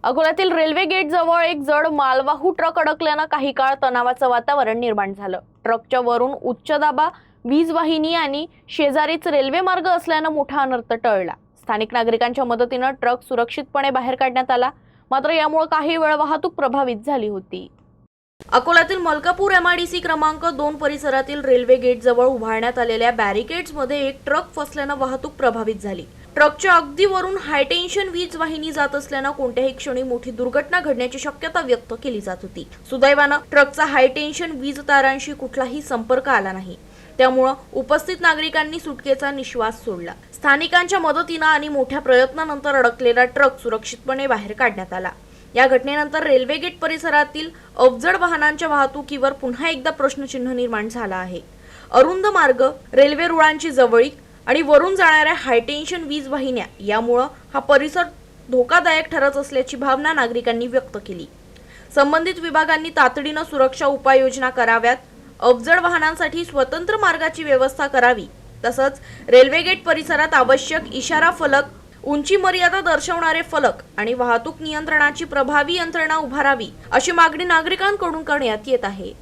अकोल्यातील railway gate जवळ एक जड मालवाहू ट्रक अडकल्यानं काही काळ तणावाचं वातावरण निर्माण झालं। ट्रकच्या वरून उच्च दाबा वीज वाहिनी आणि शेजारीच रेल्वे मार्ग असल्यानं मोठा अनर्थ टळला। स्थानिक नागरिकांच्या मदतीनं ट्रक सुरक्षितपणे बाहेर काढण्यात आला, मात्र यामुळे काही वेळ वाहतूक प्रभावित झाली होती। अकोल्यातील मलकापूर MIDC क्रमांक 2 परिसरातील रेल्वे गेट जवळ उभारण्यात आलेल्या बॅरिकेड्समध्ये एक ट्रक फसल्यानं वाहतूक प्रभावित झाली। ट्रकच्या अगदी वरून हाय टेन्शन वीज वाहिनी जात असल्यानं कोणत्याही क्षणी मोठी दुर्घटना घडण्याची शक्यता व्यक्त केली जात होती। सुदैवानं ट्रकचा हाय टेन्शन वीज तारांशी कुठलाही संपर्क आला नाही, त्यामुळे उपस्थित नागरिकांनी सुटकेचा निश्वास सोडला। स्थानिकांच्या मदतीनं आणि मोठ्या प्रयत्नानंतर अडकलेला ट्रक सुरक्षितपणे बाहेर काढण्यात आला। या घटनेनंतर रेल्वे गेट परिसरातील अवजड वाहनांच्या वाहतुकीवर पुन्हा एकदा प्रश्नचिन्ह निर्माण झाला आहे। अरुंद मार्ग, रेल्वे रुळांची जवळीक आणि वरून जाणाऱ्या हाय टेन्शन वीज वाहिन्या यामुळे हा परिसर धोकादायक ठरत असल्याची भावना नागरिकांनी व्यक्त केली। संबंधित विभागांनी तातडीनं सुरक्षा उपाययोजना कराव्यात, अवजड वाहनांसाठी स्वतंत्र मार्गाची व्यवस्था करावी, तसंच रेल्वे गेट परिसरात आवश्यक इशारा फलक, उंची मर्यादा दर्शवणारे फलक आणि वाहतूक नियंत्रणाची प्रभावी यंत्रणा उभारावी अशी मागणी नागरिकांकडून करण्यात येत आहे।